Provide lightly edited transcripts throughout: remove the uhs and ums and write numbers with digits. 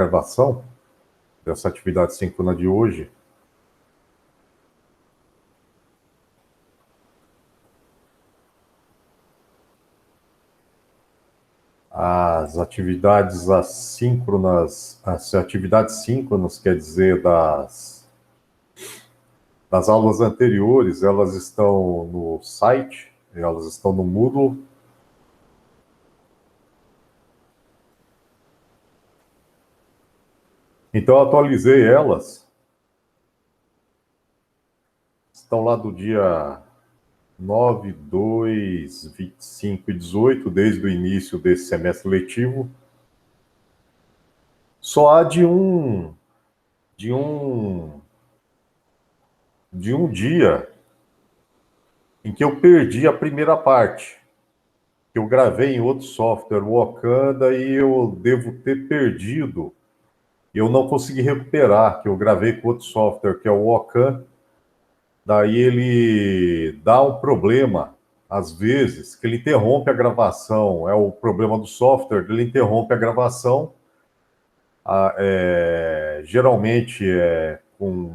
gravação dessa atividade síncrona de hoje. As atividades assíncronas, as atividades síncronas, quer dizer, das aulas anteriores, elas estão no site, elas estão no Moodle. Então, eu atualizei elas. Estão lá do dia 9, 2, 25 e 18, desde o início desse semestre letivo. Só há de um dia em que eu perdi a primeira parte, que eu gravei em outro software, o Wakanda, e eu devo ter perdido, e eu não consegui recuperar, que eu gravei com outro software, que é o Wakanda. Daí ele dá um problema, às vezes, que ele interrompe a gravação, é o problema do software, ele interrompe a gravação, geralmente é com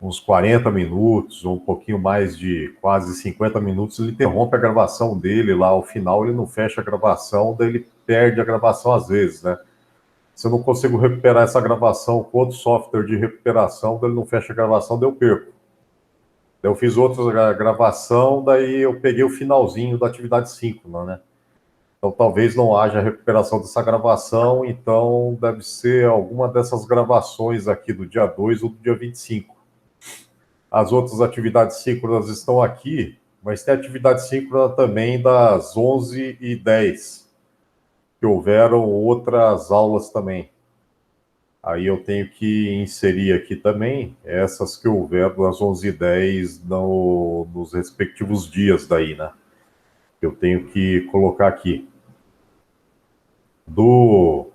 uns 40 minutos, ou um pouquinho mais de quase 50 minutos, ele interrompe a gravação dele lá, ao final ele não fecha a gravação, daí ele perde a gravação às vezes, né? Se eu não consigo recuperar essa gravação com outro software de recuperação, daí ele não fecha a gravação, daí eu perco. Daí eu fiz outra gravação, daí eu peguei o finalzinho da atividade síncrona, né? Então talvez não haja recuperação dessa gravação, então deve ser alguma dessas gravações aqui do dia 2 ou do dia 25. As outras atividades síncronas estão aqui, mas tem atividade síncrona também das 11h10, que houveram outras aulas também. Aí eu tenho que inserir aqui também essas que houveram das 11h10 nos respectivos dias daí, né? Eu tenho que colocar aqui. Do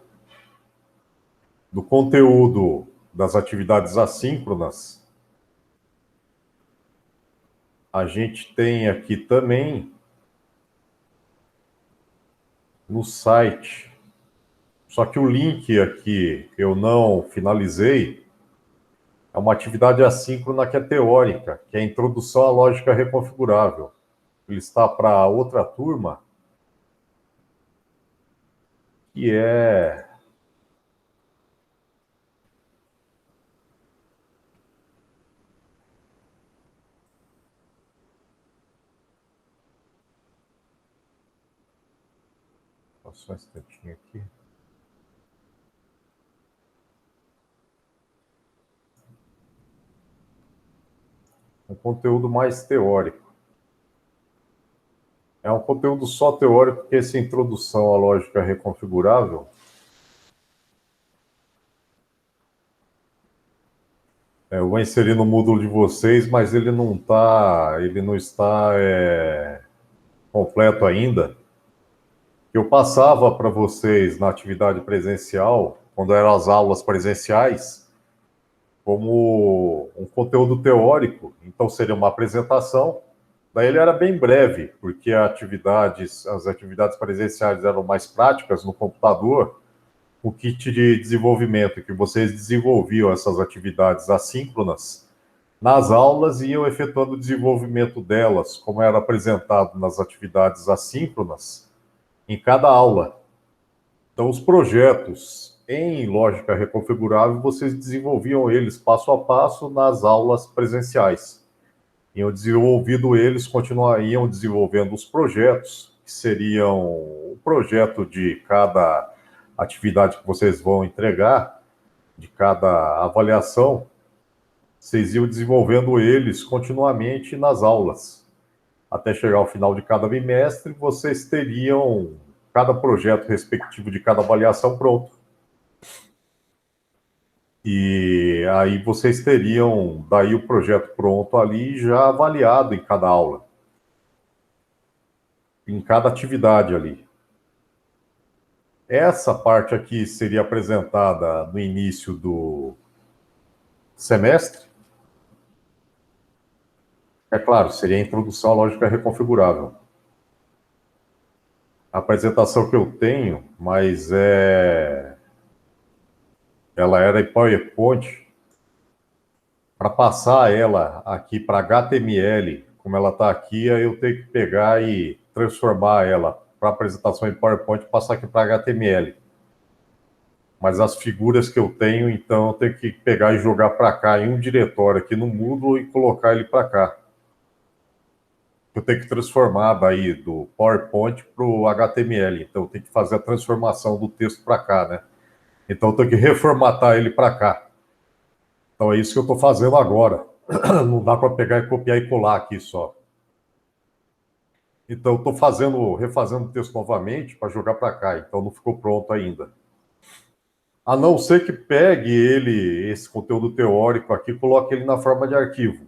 conteúdo das atividades assíncronas, a gente tem aqui também no site. Só que o link aqui eu não finalizei. É uma atividade assíncrona que é teórica, que é a introdução à lógica reconfigurável. Ele está para outra turma, que é só um instantinho aqui. Um conteúdo mais teórico. É um conteúdo só teórico, que essa introdução à lógica reconfigurável. Eu vou inserir no Moodle de vocês, mas ele não está completo ainda. Eu passava para vocês na atividade presencial, quando eram as aulas presenciais, como um conteúdo teórico. Então seria uma apresentação. Daí ele era bem breve, porque as atividades presenciais eram mais práticas no computador, o kit de desenvolvimento, que vocês desenvolviam essas atividades assíncronas nas aulas e iam efetuando o desenvolvimento delas, como era apresentado nas atividades assíncronas, em cada aula. Então, os projetos em lógica reconfigurável, vocês desenvolviam eles passo a passo nas aulas presenciais. Iam desenvolvido eles, continuariam desenvolvendo os projetos, que seriam o projeto de cada atividade que vocês vão entregar, de cada avaliação, vocês iam desenvolvendo eles continuamente nas aulas. Até chegar ao final de cada bimestre, vocês teriam cada projeto respectivo de cada avaliação pronto. E aí vocês teriam daí o projeto pronto ali, já avaliado em cada aula, em cada atividade ali. Essa parte aqui seria apresentada no início do semestre. É claro, seria a introdução à lógica reconfigurável. A apresentação que eu tenho, mas ela era em PowerPoint, para passar ela aqui para HTML, como ela está aqui, aí eu tenho que pegar e transformar ela para apresentação em PowerPoint e passar aqui para HTML. Mas as figuras que eu tenho, então, eu tenho que pegar e jogar para cá em um diretório aqui no Moodle e colocar ele para cá. Eu tenho que transformar daí do PowerPoint para o HTML. Então, eu tenho que fazer a transformação do texto para cá, né? Então, eu tenho que reformatar ele para cá. Então, é isso que eu estou fazendo agora. Não dá para pegar e copiar e colar aqui só. Então, eu estou refazendo o texto novamente para jogar para cá. Então, não ficou pronto ainda. A não ser que pegue ele, esse conteúdo teórico aqui, e coloque ele na forma de arquivo.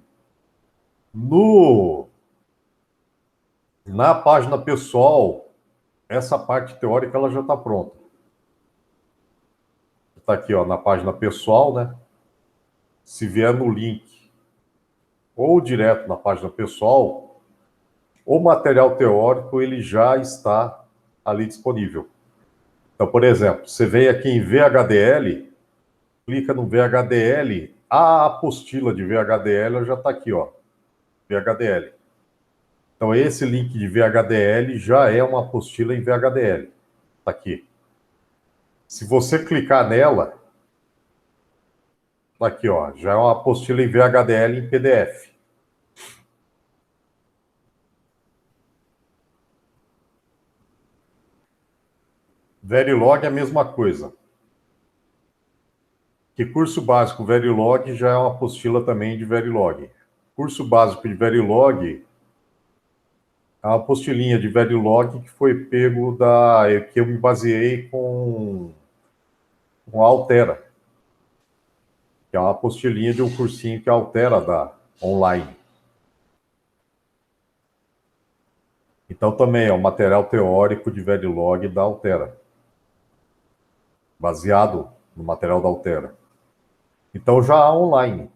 Na página pessoal, essa parte teórica ela já está pronta. Está aqui, ó, na página pessoal, né? Se vier no link ou direto na página pessoal, o material teórico ele já está ali disponível. Então, por exemplo, você vem aqui em VHDL, clica no VHDL, a apostila de VHDL já está aqui, ó, VHDL. Então, esse link de VHDL já é uma apostila em VHDL. Está aqui. Se você clicar nela, tá aqui, ó, já é uma apostila em VHDL em PDF. Verilog é a mesma coisa. Que curso básico Verilog já é uma apostila também de Verilog. Curso básico de Verilog é uma apostilinha de Verilog que foi pego que eu me baseei com a Altera, que é uma apostilinha de um cursinho que a Altera dá online. Então também é um material teórico de Verilog da Altera, baseado no material da Altera. Então já há online.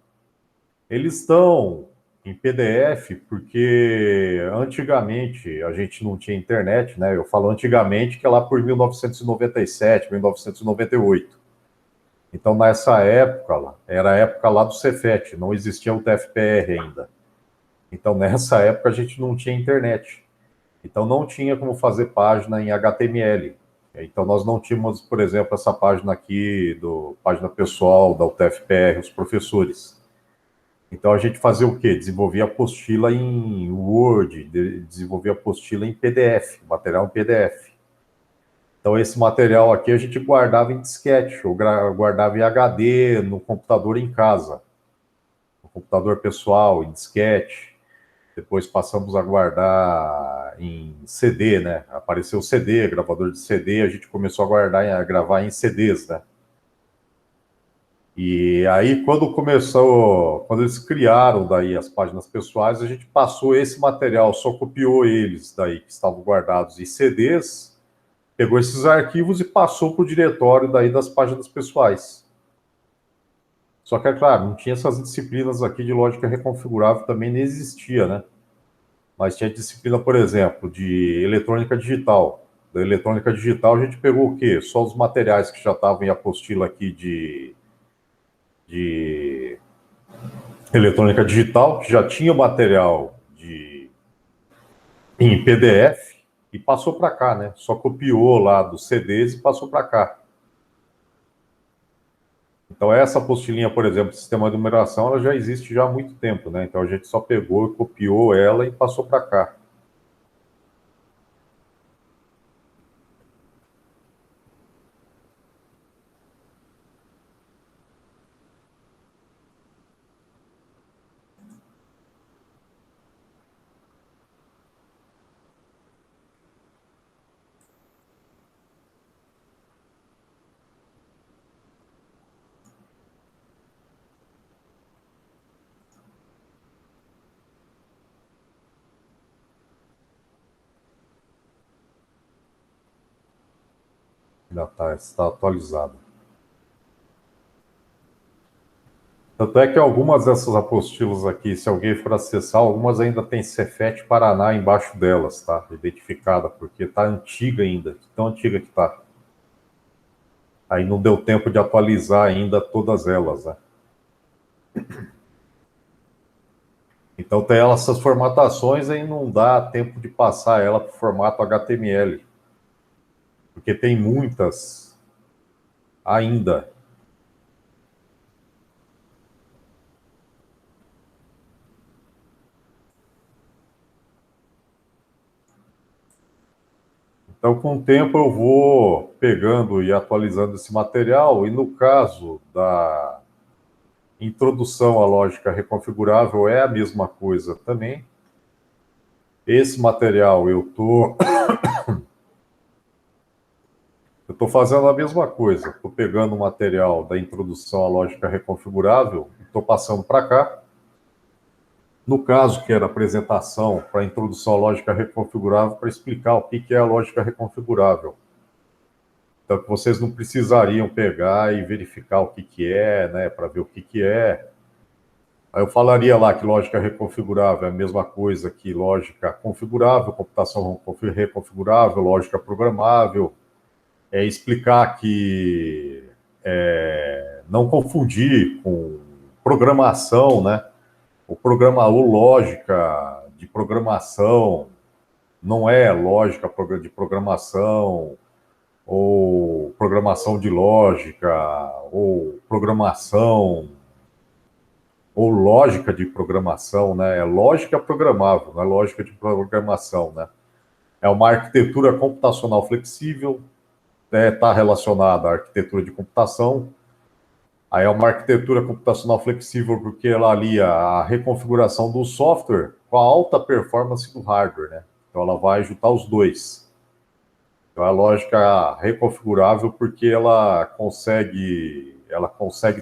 Eles estão em PDF porque antigamente a gente não tinha internet, né? Eu falo antigamente que é lá por 1997, 1998. Então nessa época, era a época lá do Cefet, não existia o TFPR ainda. Então nessa época a gente não tinha internet. Então não tinha como fazer página em HTML. Então nós não tínhamos, por exemplo, essa página aqui, página pessoal da UTFPR, os professores. Então a gente fazia o quê? Desenvolvia apostila em Word, desenvolvia apostila em PDF, material em PDF. Então esse material aqui a gente guardava em disquete, ou guardava em HD no computador em casa, no computador pessoal, em disquete. Depois passamos a guardar em CD, né? Apareceu o CD, gravador de CD, a gente começou a gravar em CDs, né? E aí, quando eles criaram daí as páginas pessoais, a gente passou esse material, só copiou eles daí, que estavam guardados em CDs, pegou esses arquivos e passou para o diretório daí das páginas pessoais. Só que, é claro, não tinha essas disciplinas aqui de lógica reconfigurável, também nem existia, né? Mas tinha disciplina, por exemplo, de eletrônica digital. Da eletrônica digital a gente pegou o quê? Só os materiais que já estavam em apostila aqui de eletrônica digital, que já tinha o material em PDF e passou para cá, né? Só copiou lá dos CDs e passou para cá. Então essa apostilinha, por exemplo, sistema de numeração, ela já existe já há muito tempo, né? Então a gente só pegou e copiou ela e passou para cá. Ainda está atualizado. Tanto é que algumas dessas apostilas aqui, se alguém for acessar, algumas ainda tem Cefet Paraná embaixo delas, tá? Identificada, porque tá antiga ainda, tão antiga que tá. Aí não deu tempo de atualizar ainda todas elas, né? Então tem essas formatações e não dá tempo de passar ela para o formato HTML, porque tem muitas ainda. Então, com o tempo, eu vou pegando e atualizando esse material, e no caso da introdução à lógica reconfigurável, é a mesma coisa também. Esse material eu tô fazendo a mesma coisa. Estou pegando o material da introdução à lógica reconfigurável e estou passando para cá. No caso, que era a apresentação para a introdução à lógica reconfigurável, para explicar o que é a lógica reconfigurável. Então, que vocês não precisariam pegar e verificar o que é, né, para ver o que é. Aí eu falaria lá que lógica reconfigurável é a mesma coisa que lógica configurável, computação reconfigurável, lógica programável. É explicar que não confundir com programação, né? O lógica de programação não é lógica de programação, ou programação de lógica, ou programação, ou lógica de programação, né? É lógica programável, não é lógica de programação, né? É uma arquitetura computacional flexível, está relacionada à arquitetura de computação. Aí é uma arquitetura computacional flexível porque ela alia a reconfiguração do software com a alta performance do hardware, né? Então ela vai juntar os dois. Então a lógica reconfigurável porque ela consegue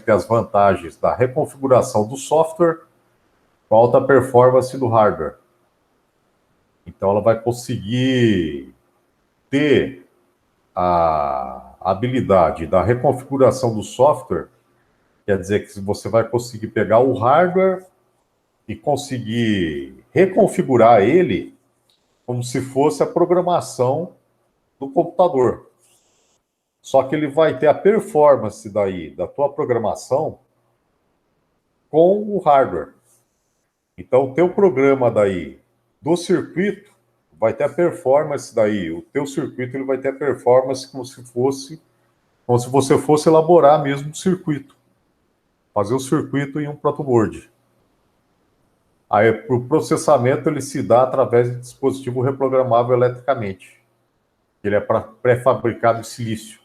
ter as vantagens da reconfiguração do software com a alta performance do hardware. Então ela vai conseguir ter a habilidade da reconfiguração do software, quer dizer que você vai conseguir pegar o hardware e conseguir reconfigurar ele como se fosse a programação do computador. Só que ele vai ter a performance daí, da tua programação, com o hardware. Então, o teu programa daí, do circuito, vai ter a performance daí. O teu circuito ele vai ter a performance como se você fosse elaborar mesmo o circuito. Fazer o circuito em um protoboard. Aí, para o processamento, ele se dá através de dispositivo reprogramável eletricamente. Ele é pré-fabricado em silício,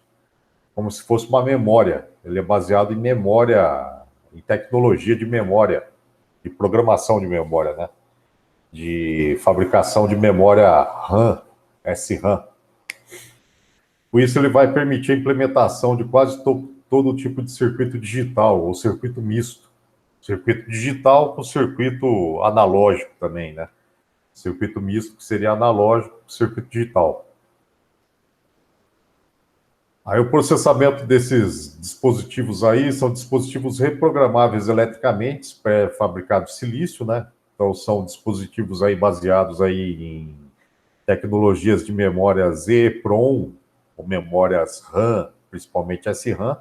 como se fosse uma memória. Ele é baseado em memória, em tecnologia de memória, de programação de memória, né? De fabricação de memória RAM, SRAM. Com isso, ele vai permitir a implementação de quase todo tipo de circuito digital, ou circuito misto. Circuito digital com circuito analógico também, né? Circuito misto, que seria analógico, circuito digital. Aí o processamento desses dispositivos aí são dispositivos reprogramáveis eletricamente, pré-fabricados de silício, né? Então são dispositivos aí baseados aí em tecnologias de memórias EEPROM, ou memórias RAM, principalmente SRAM.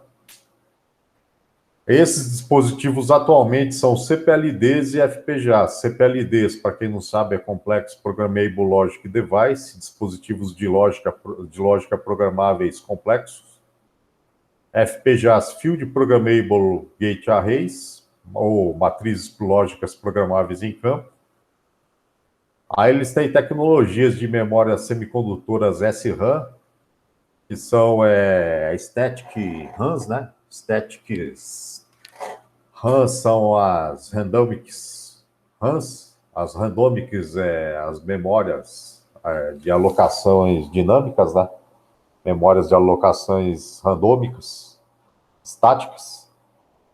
Esses dispositivos atualmente são CPLDs e FPGAs. CPLDs, para quem não sabe, é Complex Programmable Logic Device, dispositivos de lógica programáveis complexos. FPGAs, Field Programmable Gate Arrays, ou matrizes lógicas programáveis em campo. Aí eles têm tecnologias de memórias semicondutoras SRAM, que são Static RAMs, né? Static RAMs são as Randomics RAMs. As Randomics as memórias de alocações dinâmicas, né? Memórias de alocações randômicas, estáticas.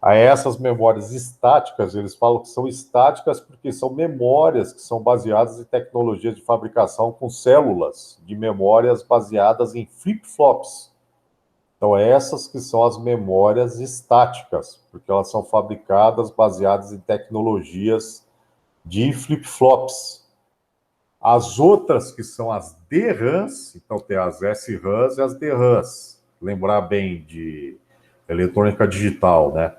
Aí essas memórias estáticas, eles falam que são estáticas porque são memórias que são baseadas em tecnologias de fabricação com células de memórias baseadas em flip-flops. Então, essas que são as memórias estáticas, porque elas são fabricadas baseadas em tecnologias de flip-flops. As outras que são as DRAMs, então tem as SRAMs e as DRAMs. lembrar bem de eletrônica digital, né?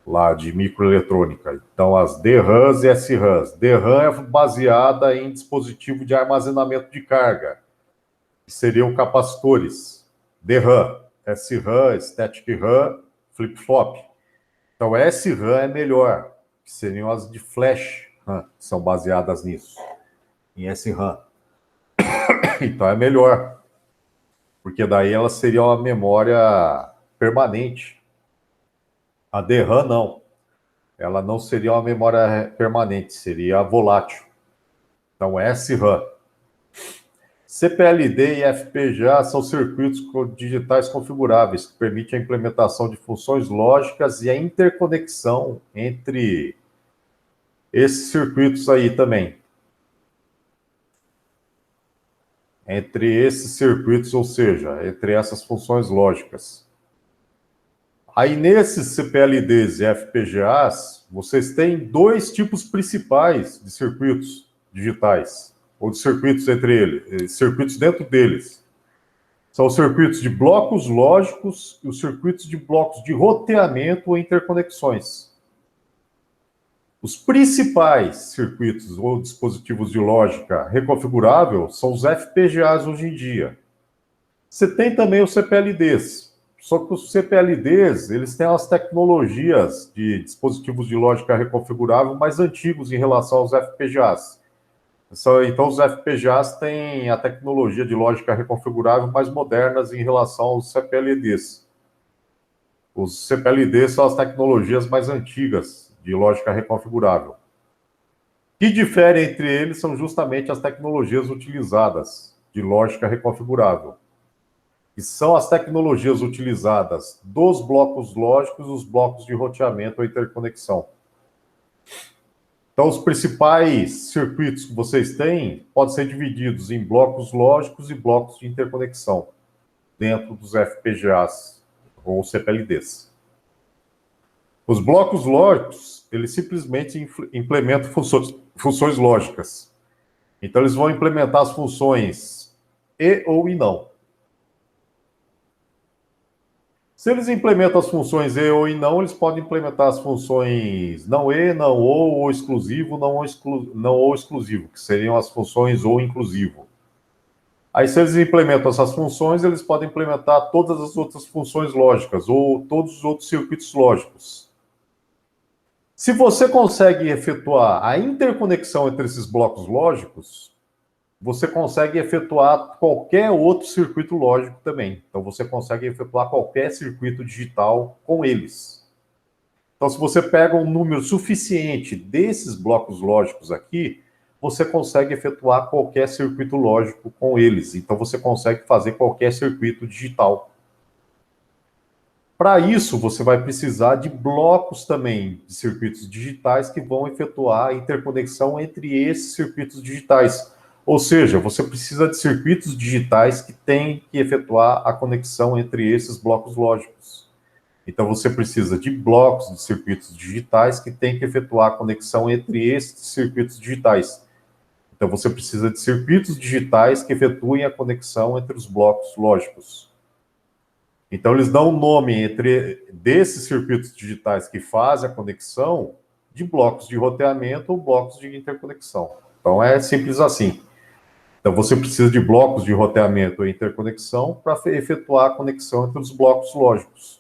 Lá de microeletrônica. Então, as DRAMs e SRAMs. DRAM é baseada em dispositivo de armazenamento de carga, que seriam capacitores. DRAM, SRAM, Static RAM, flip-flop. Então, SRAM é melhor, que seriam as de flash RAM, que são baseadas nisso, em SRAM. Então, é melhor, porque daí ela seria uma memória permanente. A DRAM não. Ela não seria uma memória permanente, seria volátil. Então, SRAM. CPLD e FPGA são circuitos digitais configuráveis, que permitem a implementação de funções lógicas e a interconexão entre esses circuitos aí também. Entre esses circuitos, ou seja, entre essas funções lógicas. Aí, nesses CPLDs e FPGAs, vocês têm dois tipos principais de circuitos digitais, ou de circuitos entre eles, circuitos dentro deles. São os circuitos de blocos lógicos e os circuitos de blocos de roteamento ou interconexões. Os principais circuitos ou dispositivos de lógica reconfigurável são os FPGAs hoje em dia. Você tem também os CPLDs. Só que os CPLDs, eles têm as tecnologias de dispositivos de lógica reconfigurável mais antigos em relação aos FPGAs. Então, os FPGAs têm a tecnologia de lógica reconfigurável mais modernas em relação aos CPLDs. Os CPLDs são as tecnologias mais antigas de lógica reconfigurável. O que difere entre eles são justamente as tecnologias utilizadas de lógica reconfigurável, que são as tecnologias utilizadas dos blocos lógicos e os blocos de roteamento ou interconexão. Então, os principais circuitos que vocês têm podem ser divididos em blocos lógicos e blocos de interconexão, dentro dos FPGAs ou CPLDs. Os blocos lógicos, eles simplesmente implementam funções lógicas. Então, eles vão implementar as funções e ou e não. Se eles implementam as funções e ou e não, eles podem implementar as funções não e, não ou exclusivo, não ou exclusivo, que seriam as funções ou inclusivo. Aí, se eles implementam essas funções, eles podem implementar todas as outras funções lógicas ou todos os outros circuitos lógicos. Se você consegue efetuar a interconexão entre esses blocos lógicos, você consegue efetuar qualquer outro circuito lógico também. Então, você consegue efetuar qualquer circuito digital com eles. Então, se você pega um número suficiente desses blocos lógicos aqui, você consegue efetuar qualquer circuito lógico com eles. Então, você consegue fazer qualquer circuito digital. Para isso, você vai precisar de blocos também de circuitos digitais que vão efetuar a interconexão entre esses circuitos digitais. Ou seja, você precisa de circuitos digitais que têm que efetuar a conexão entre esses blocos lógicos. Então, você precisa de blocos de circuitos digitais que têm que efetuar a conexão entre esses circuitos digitais. Então, você precisa de circuitos digitais que efetuem a conexão entre os blocos lógicos. Então, eles dão um nome desses circuitos digitais que fazem a conexão de blocos de roteamento ou blocos de interconexão. Então, é simples assim. Então, você precisa de blocos de roteamento e interconexão para efetuar a conexão entre os blocos lógicos.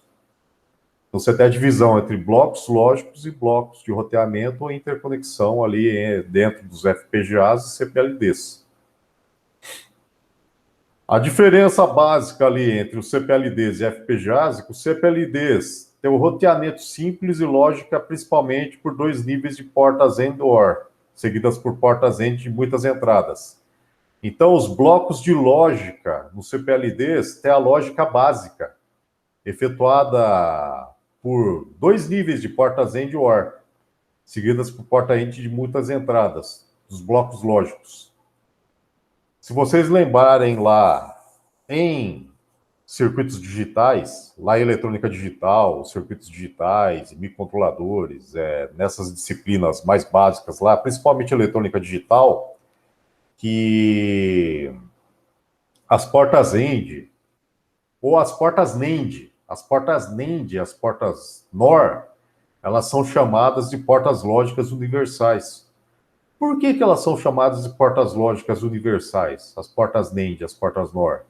Então, você tem a divisão entre blocos lógicos e blocos de roteamento ou interconexão ali dentro dos FPGAs e CPLDs. A diferença básica ali entre os CPLDs e FPGAs é que os CPLDs têm o roteamento simples e lógica principalmente por dois níveis de portas AND/OR, seguidas por portas AND de muitas entradas. Então, os blocos de lógica nos CPLDs têm a lógica básica, efetuada por dois níveis de portas AND e OR, seguidas por porta AND de muitas entradas, dos blocos lógicos. Se vocês lembrarem lá em circuitos digitais, lá em eletrônica digital, circuitos digitais, microcontroladores, nessas disciplinas mais básicas lá, principalmente eletrônica digital, que as portas AND ou as portas NAND. As portas NAND, as portas NOR, elas são chamadas de portas lógicas universais. Por que que elas são chamadas de portas lógicas universais? As portas NAND, as portas NOR.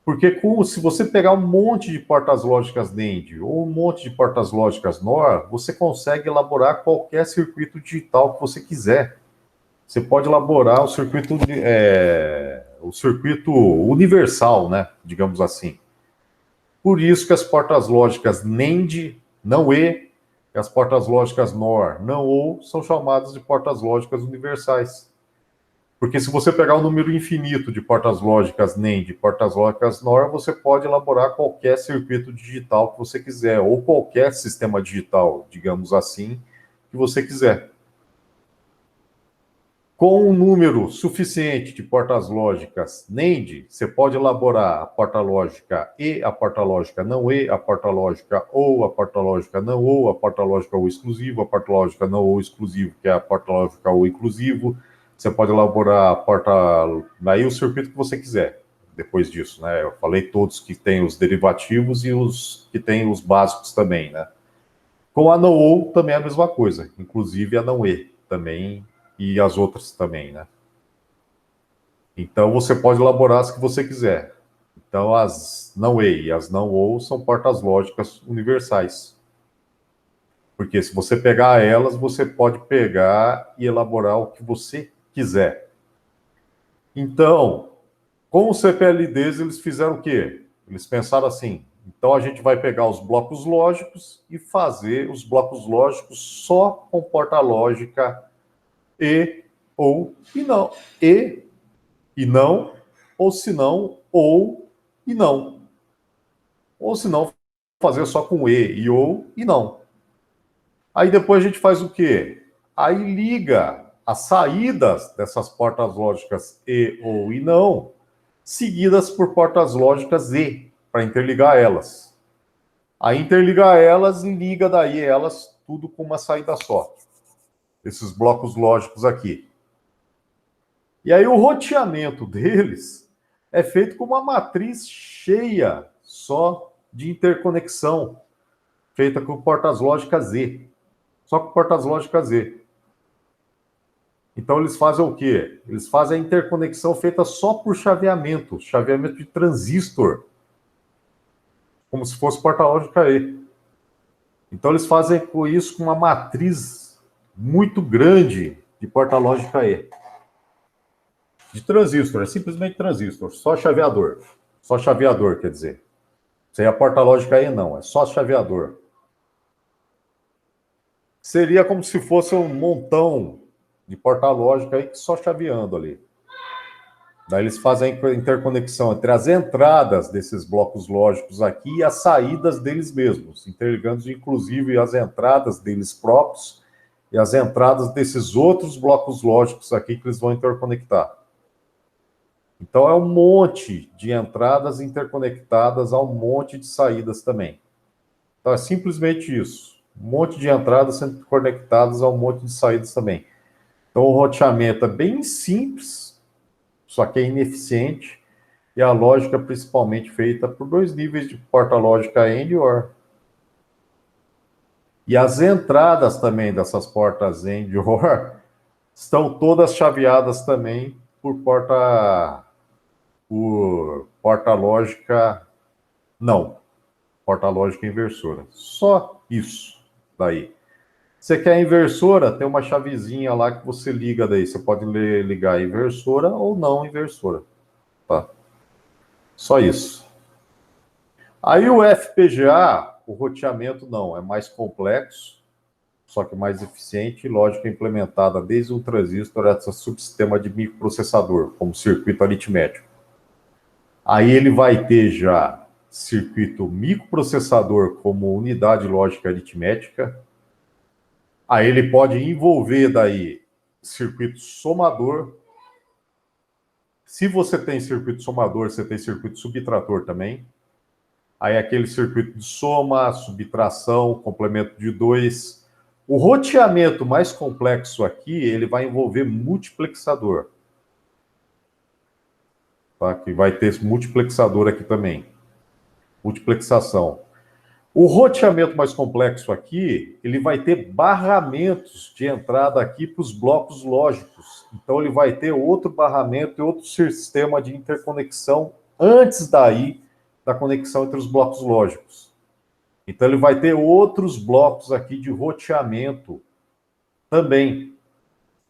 Porque se você pegar um monte de portas lógicas NAND ou um monte de portas lógicas NOR, você consegue elaborar qualquer circuito digital que você quiser. Você pode elaborar o circuito universal, né? Digamos assim. Por isso que as portas lógicas NAND, não E, e as portas lógicas NOR, não OU, são chamadas de portas lógicas universais. Porque se você pegar um número infinito de portas lógicas NAND e portas lógicas NOR, você pode elaborar qualquer circuito digital que você quiser, ou qualquer sistema digital, digamos assim, que você quiser. Com um número suficiente de portas lógicas NAND, você pode elaborar a porta lógica E, a porta lógica não E, a porta lógica OU, a porta lógica não OU, a porta lógica OU exclusivo, a porta lógica não OU exclusivo, que é a porta lógica OU inclusivo. Você pode elaborar a porta, aí o circuito que você quiser. Depois disso, né? Eu falei todos que têm os derivativos e os que têm os básicos também, né? Com a não OU também é a mesma coisa, inclusive a não E também e as outras também, né? Então você pode elaborar as que você quiser. Então as não E e as não OU são portas lógicas universais. Porque se você pegar elas, você pode pegar e elaborar o que você quiser. Então, com os CPLDs, eles fizeram o quê? Eles pensaram assim: então a gente vai pegar os blocos lógicos e fazer os blocos lógicos só com porta lógica E ou e não. E não, ou se não, ou e não. Ou se não, fazer só com e ou e não. Aí depois a gente faz o quê? Aí liga as saídas dessas portas lógicas e ou e não, seguidas por portas lógicas e, para interligar elas. Aí interligar elas e liga daí elas tudo com uma saída só. Esses blocos lógicos aqui. E aí o roteamento deles é feito com uma matriz cheia só de interconexão, feita com portas lógicas Z. Só com portas lógicas Z. Então eles fazem o quê? Eles fazem a interconexão feita só por chaveamento de transistor, como se fosse porta lógica E. Então eles fazem isso com uma matriz muito grande de porta lógica E. De transistor, é simplesmente transistor, só chaveador. Só chaveador, quer dizer. Sem a porta lógica E não, é só chaveador. Seria como se fosse um montão de porta lógica aí só chaveando ali. Daí eles fazem a interconexão entre as entradas desses blocos lógicos aqui e as saídas deles mesmos, interligando inclusive as entradas deles próprios e as entradas desses outros blocos lógicos aqui que eles vão interconectar. Então é um monte de entradas interconectadas a um monte de saídas também. Então é simplesmente isso. Um monte de entradas sendo conectadas a um monte de saídas também. Então o roteamento é bem simples, só que é ineficiente, e a lógica principalmente feita por dois níveis de porta lógica AND e OR. E as entradas também dessas portas AND e OR estão todas chaveadas também por porta lógica não, porta lógica inversora. Só isso daí. Você quer inversora, tem uma chavezinha lá que você liga daí. Você pode ligar inversora ou não inversora. Tá? Só isso. Aí o FPGA, o roteamento não, é mais complexo, só que mais eficiente e lógica implementada desde um transistor até subsistema de microprocessador, como circuito aritmético. Aí ele vai ter já circuito microprocessador como unidade lógica aritmética. Aí ele pode envolver daí circuito somador. Se você tem circuito somador, você tem circuito subtrator também. Aí aquele circuito de soma, subtração, complemento de dois. O roteamento mais complexo aqui, ele vai envolver multiplexador. Tá? Que vai ter esse multiplexador aqui também. multiplexação. O roteamento mais complexo aqui, ele vai ter barramentos de entrada aqui para os blocos lógicos. Então, ele vai ter outro barramento e outro sistema de interconexão antes daí da conexão entre os blocos lógicos. Então, ele vai ter outros blocos aqui de roteamento também,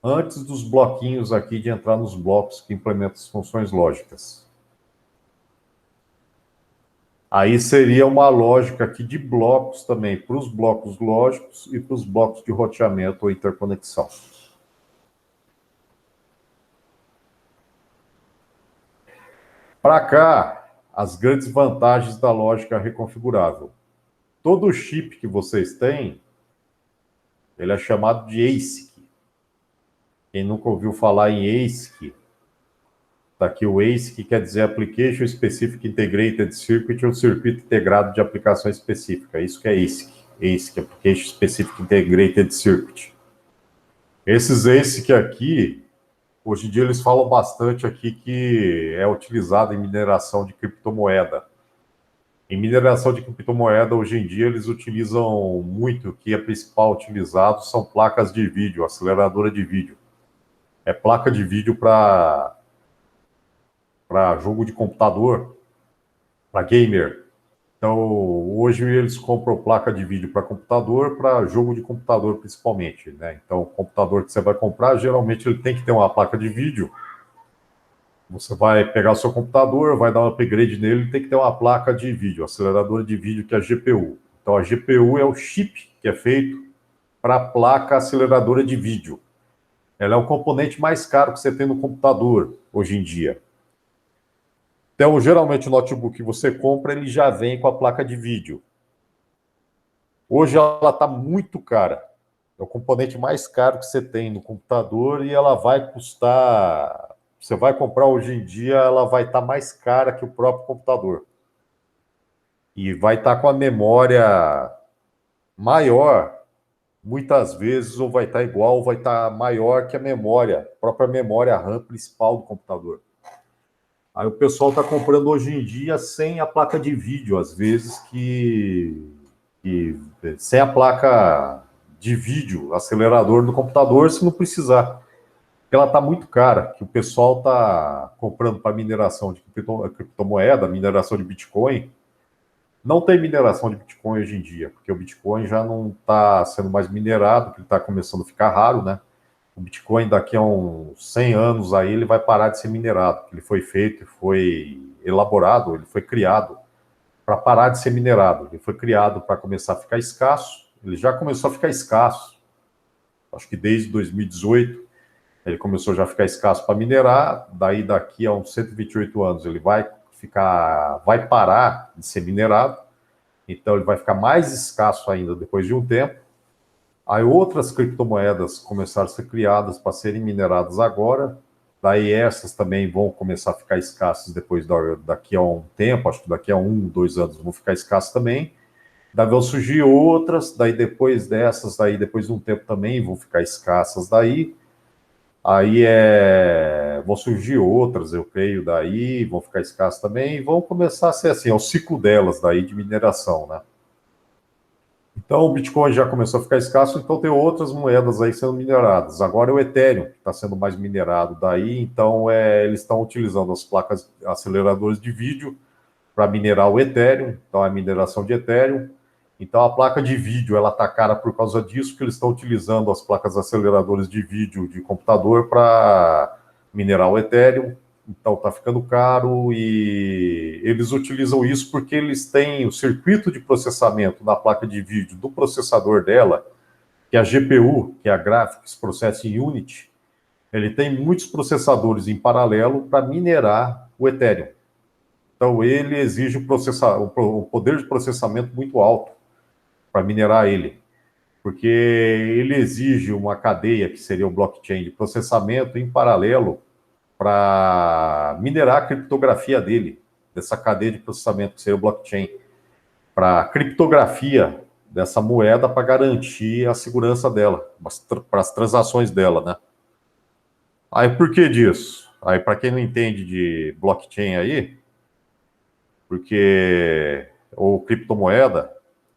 antes dos bloquinhos aqui de entrar nos blocos que implementam as funções lógicas. Aí seria uma lógica aqui de blocos também, para os blocos lógicos e para os blocos de roteamento ou interconexão. Para cá, as grandes vantagens da lógica reconfigurável. Todo chip que vocês têm, ele é chamado de ASIC. Quem nunca ouviu falar em ASIC, está aqui o ASIC, quer dizer Application Specific Integrated Circuit, ou circuito integrado de aplicação específica. Isso que é ASIC. ASIC, Application Specific Integrated Circuit. Esses ASIC aqui, hoje em dia eles falam bastante aqui que é utilizado em mineração de criptomoeda. Em mineração de criptomoeda, hoje em dia, eles utilizam muito, que é principal utilizado, são placas de vídeo, aceleradora de vídeo. É placa de vídeo para jogo de computador, para gamer. Então, hoje eles compram placa de vídeo para computador, para jogo de computador principalmente, né? Então, o computador que você vai comprar, geralmente ele tem que ter uma placa de vídeo. Você vai pegar o seu computador, vai dar um upgrade nele, tem que ter uma placa de vídeo, aceleradora de vídeo, que é a GPU. Então, a GPU é o chip que é feito para a placa aceleradora de vídeo. Ela é o componente mais caro que você tem no computador, hoje em dia. Então, geralmente, o notebook que você compra, ele já vem com a placa de vídeo. Hoje, ela está muito cara. É o componente mais caro que você tem no computador e ela vai custar... Você vai comprar hoje em dia, ela vai estar mais cara que o próprio computador. E vai estar com a memória maior, muitas vezes, ou vai estar igual, ou vai estar maior que a memória, a própria memória RAM principal do computador. Aí o pessoal está comprando hoje em dia sem a placa de vídeo, às vezes, sem a placa de vídeo, acelerador do computador, se não precisar. Porque ela está muito cara, que o pessoal está comprando para mineração de criptomoeda, mineração de Bitcoin. Não tem mineração de Bitcoin hoje em dia, porque o Bitcoin já não está sendo mais minerado, porque ele está começando a ficar raro, né? O Bitcoin daqui a uns 100 anos aí ele vai parar de ser minerado. Ele foi feito, foi elaborado, ele foi criado para parar de ser minerado. Ele foi criado para começar a ficar escasso. Ele já começou a ficar escasso. Acho que desde 2018 ele começou já a ficar escasso para minerar. Daí daqui a uns 128 anos ele vai parar de ser minerado. Então ele vai ficar mais escasso ainda depois de um tempo. Aí outras criptomoedas começaram a ser criadas para serem mineradas agora. Daí essas também vão começar a ficar escassas depois daqui a um tempo, acho que daqui a 2 anos vão ficar escassas também. Daí vão surgir outras, daí depois dessas, daí depois de um tempo também vão ficar escassas daí. Aí vão surgir outras, eu creio, daí vão ficar escassas também, e vão começar a ser assim, é o ciclo delas daí de mineração, né? Então, o Bitcoin já começou a ficar escasso, então tem outras moedas aí sendo mineradas. Agora é o Ethereum que está sendo mais minerado daí, então eles estão utilizando as placas aceleradores de vídeo para minerar o Ethereum, então a mineração de Ethereum. Então, a placa de vídeo ela está cara por causa disso, porque eles estão utilizando as placas aceleradoras de vídeo de computador para minerar o Ethereum. Então está ficando caro e eles utilizam isso porque eles têm o circuito de processamento da placa de vídeo do processador dela, que é a GPU, que é a Graphics Processing Unit, ele tem muitos processadores em paralelo para minerar o Ethereum. Então ele exige um poder de processamento muito alto para minerar ele, porque ele exige uma cadeia, que seria o blockchain de processamento, em paralelo para minerar a criptografia dele, dessa cadeia de processamento que seria o blockchain, para a criptografia dessa moeda para garantir a segurança dela, para as transações dela, né? Aí por que disso? Aí para quem não entende de blockchain aí, porque ou criptomoeda,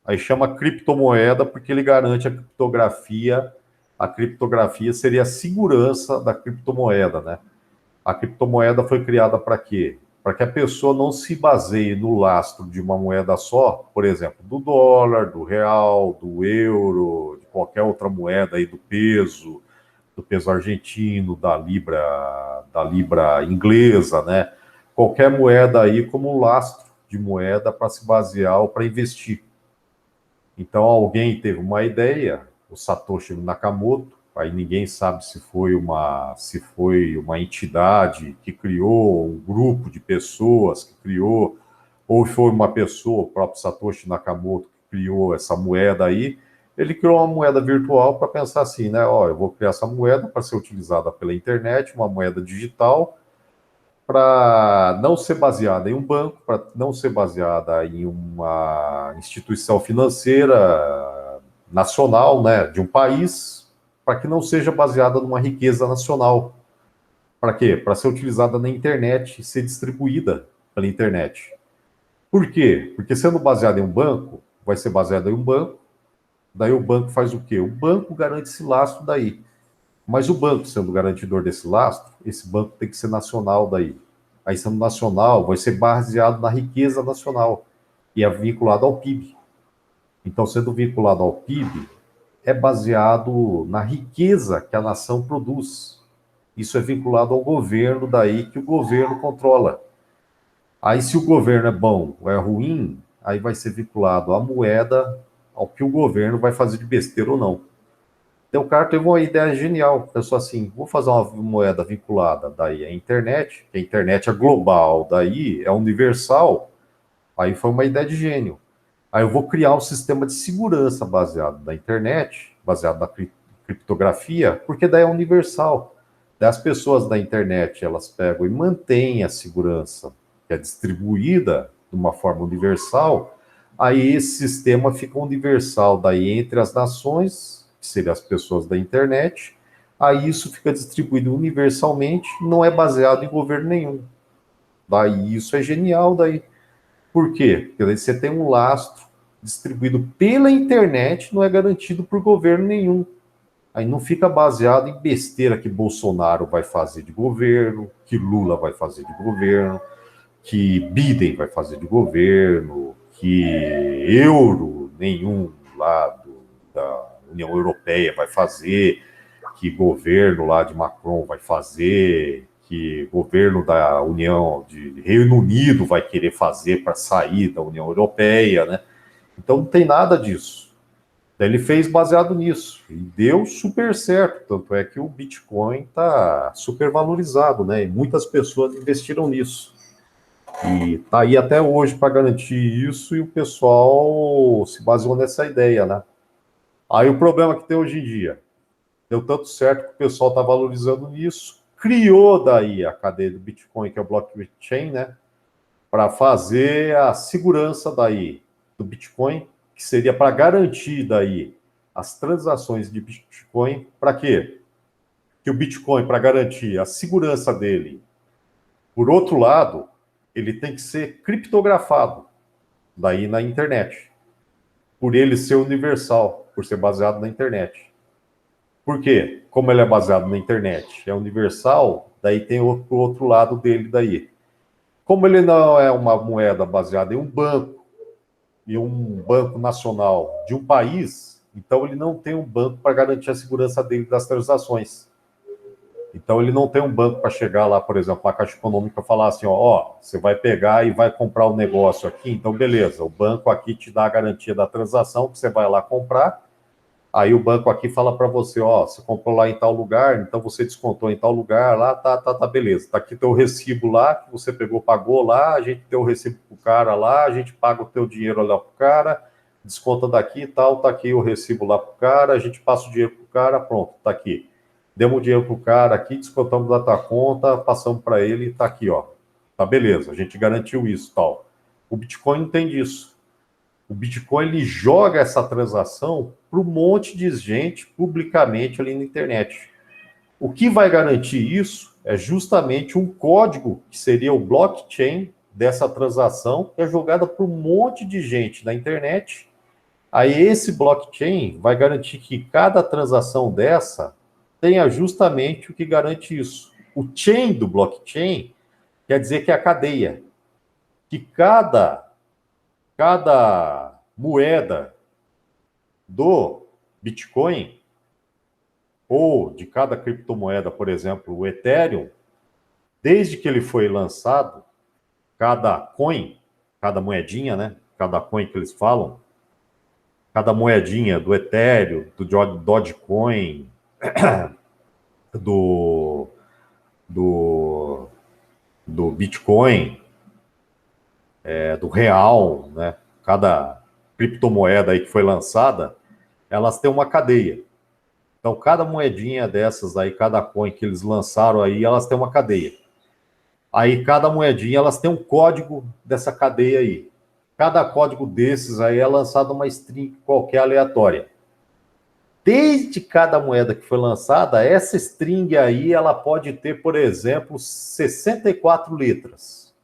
aí chama criptomoeda porque ele garante a criptografia. A criptografia seria a segurança da criptomoeda, né? A criptomoeda foi criada para quê? Para que a pessoa não se baseie no lastro de uma moeda só, por exemplo, do dólar, do real, do euro, de qualquer outra moeda aí, do peso argentino, da libra inglesa, né? Qualquer moeda aí como lastro de moeda para se basear ou para investir. Então alguém teve uma ideia, o Satoshi Nakamoto, aí ninguém sabe se foi uma entidade que criou, um grupo de pessoas que criou, ou foi uma pessoa, o próprio Satoshi Nakamoto, que criou essa moeda aí. Ele criou uma moeda virtual para pensar assim, né? Ó, eu vou criar essa moeda para ser utilizada pela internet, uma moeda digital, para não ser baseada em um banco, para não ser baseada em uma instituição financeira nacional, né, de um país, para que não seja baseada numa riqueza nacional. Para quê? Para ser utilizada na internet e ser distribuída pela internet. Por quê? Porque sendo baseada em um banco, vai ser baseada em um banco, daí o banco faz o quê? O banco garante esse lastro daí. Mas o banco, sendo garantidor desse lastro, esse banco tem que ser nacional daí. Aí, sendo nacional, vai ser baseado na riqueza nacional e é vinculado ao PIB. Então, sendo vinculado ao PIB, é baseado na riqueza que a nação produz. Isso é vinculado ao governo daí que o governo controla. Aí, se o governo é bom ou é ruim, aí vai ser vinculado à moeda, ao que o governo vai fazer de besteira ou não. Então o cara teve uma ideia genial, pensou assim, vou fazer uma moeda vinculada daí à internet, que a internet é global, daí é universal, aí foi uma ideia de gênio. Aí eu vou criar um sistema de segurança baseado na internet, baseado na criptografia, porque daí é universal. Daí as pessoas da internet, elas pegam e mantêm a segurança, que é distribuída de uma forma universal, aí esse sistema fica universal daí entre as nações, que seriam as pessoas da internet, aí isso fica distribuído universalmente, não é baseado em governo nenhum. Daí isso é genial daí. Por quê? Porque daí você tem um lastro distribuído pela internet, não é garantido por governo nenhum. Aí não fica baseado em besteira que Bolsonaro vai fazer de governo, que Lula vai fazer de governo, que Biden vai fazer de governo, que euro nenhum lá da União Europeia vai fazer, que governo lá de Macron vai fazer, que governo da União de Reino Unido vai querer fazer para sair da União Europeia, né? Então não tem nada disso. Daí ele fez baseado nisso e deu super certo, tanto é que o Bitcoin está super valorizado, né? E muitas pessoas investiram nisso. E está aí até hoje para garantir isso e o pessoal se baseou nessa ideia, né? Aí o problema que tem hoje em dia, deu tanto certo que o pessoal está valorizando nisso, criou daí a cadeia do Bitcoin, que é o blockchain, né? Para fazer a segurança daí do Bitcoin, que seria para garantir daí as transações de Bitcoin, para quê? Que o Bitcoin, para garantir a segurança dele, por outro lado, ele tem que ser criptografado daí na internet, por ele ser universal, por ser baseado na internet. Por quê? Como ele é baseado na internet, é universal, daí tem o outro lado dele daí. Como ele não é uma moeda baseada em um banco nacional de um país, então ele não tem um banco para garantir a segurança dele das transações. Então ele não tem um banco para chegar lá, por exemplo, a Caixa Econômica falar assim, ó, você vai pegar e vai comprar um negócio aqui, então beleza, o banco aqui te dá a garantia da transação que você vai lá comprar. Aí o banco aqui fala para você, ó, você comprou lá em tal lugar, então você descontou em tal lugar, lá, tá, beleza. Tá aqui teu recibo lá, que você pegou, pagou lá, a gente deu o recibo pro cara lá, a gente paga o teu dinheiro lá pro cara, desconta daqui e tal, tá aqui o recibo lá pro cara, a gente passa o dinheiro pro cara, pronto, tá aqui. Demos o dinheiro pro cara aqui, descontamos da tua conta, passamos para ele, tá aqui, ó. Tá beleza, a gente garantiu isso, tal. O Bitcoin não tem disso. O Bitcoin ele joga essa transação para um monte de gente publicamente ali na internet. O que vai garantir isso é justamente um código que seria o blockchain dessa transação é jogada por um monte de gente na internet. Aí esse blockchain vai garantir que cada transação dessa tenha justamente o que garante isso. O chain do blockchain quer dizer que é a cadeia, que cada moeda do Bitcoin ou de cada criptomoeda, por exemplo, o Ethereum, desde que ele foi lançado, cada coin, cada moedinha, né? Cada coin que eles falam, cada moedinha do Ethereum, do Dogecoin, do, do, do Bitcoin, do Real, né? Cada criptomoeda aí que foi lançada, elas têm uma cadeia. Então, cada moedinha dessas aí, cada coin que eles lançaram aí, elas têm uma cadeia. Aí, cada moedinha, elas têm um código dessa cadeia aí. Cada código desses aí é lançado uma string qualquer aleatória. Desde cada moeda que foi lançada, essa string aí, ela pode ter, por exemplo, 64 letras.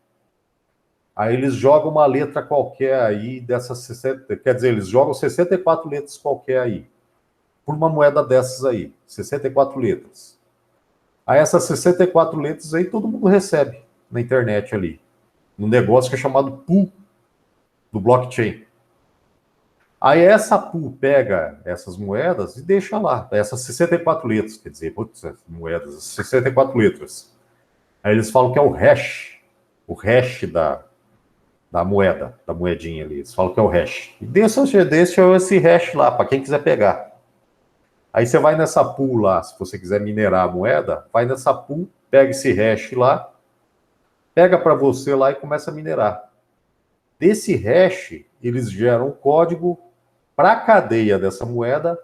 Aí eles jogam uma letra qualquer aí dessas 60, quer dizer, eles jogam 64 letras qualquer aí, por uma moeda dessas aí, 64 letras. Aí essas 64 letras aí todo mundo recebe na internet ali, num negócio que é chamado pool do blockchain. Aí essa pool pega essas moedas e deixa lá, essas 64 letras, quer dizer, putz, moedas, 64 letras. Aí eles falam que é o hash da moeda, da moedinha ali. Eles falam que é o hash. E deixa esse hash lá, para quem quiser pegar. Aí você vai nessa pool lá, se você quiser minerar a moeda, vai nessa pool, pega esse hash lá, pega para você lá e começa a minerar. Desse hash, eles geram um código para a cadeia dessa moeda.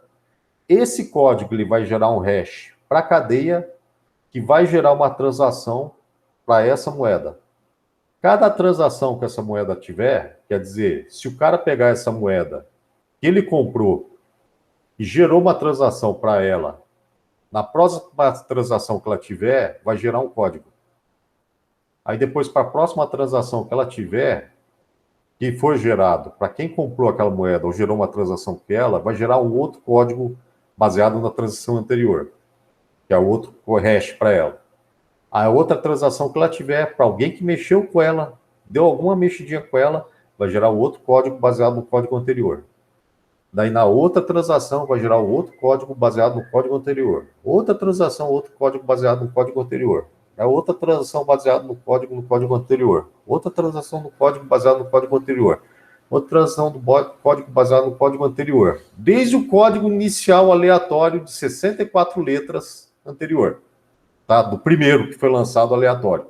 Esse código ele vai gerar um hash para a cadeia, que vai gerar uma transação para essa moeda. Cada transação que essa moeda tiver, quer dizer, se o cara pegar essa moeda que ele comprou e gerou uma transação para ela, na próxima transação que ela tiver, vai gerar um código. Aí depois, para a próxima transação que ela tiver, que for gerado para quem comprou aquela moeda ou gerou uma transação com ela, vai gerar um outro código baseado na transação anterior, que é o outro hash para ela. A outra transação que ela tiver, para alguém que mexeu com ela, deu alguma mexidinha com ela, vai gerar outro código baseado no código anterior. Daí, na outra transação, vai gerar outro código baseado no código anterior. Outra transação, outro código baseado no código anterior. A outra transação baseada no código anterior. Outra transação no código baseado no código anterior. Outra transação do código baseado no código anterior. Desde o código inicial aleatório de 64 letras anterior. Tá? Do primeiro que foi lançado aleatório.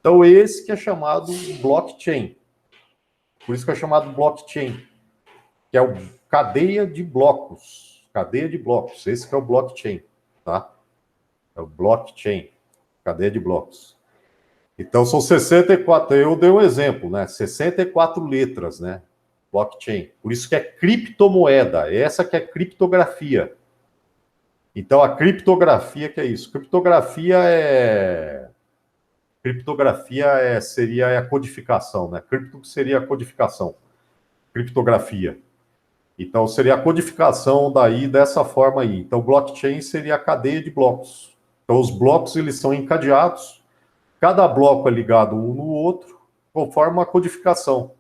Então, esse que é chamado blockchain. Por isso que é chamado blockchain, que é o cadeia de blocos. Cadeia de blocos. Esse que é o blockchain, tá? É o blockchain, cadeia de blocos. Então, são 64, eu dei um exemplo, né? 64 letras, né? Blockchain. Por isso que é criptomoeda. Essa que é criptografia. Então, a criptografia, que é isso? Criptografia seria a codificação, né? Cripto seria a codificação. Criptografia. Então, seria a codificação daí dessa forma aí. Então, blockchain seria a cadeia de blocos. Então, os blocos, eles são encadeados. Cada bloco é ligado um no outro, conforme a codificação.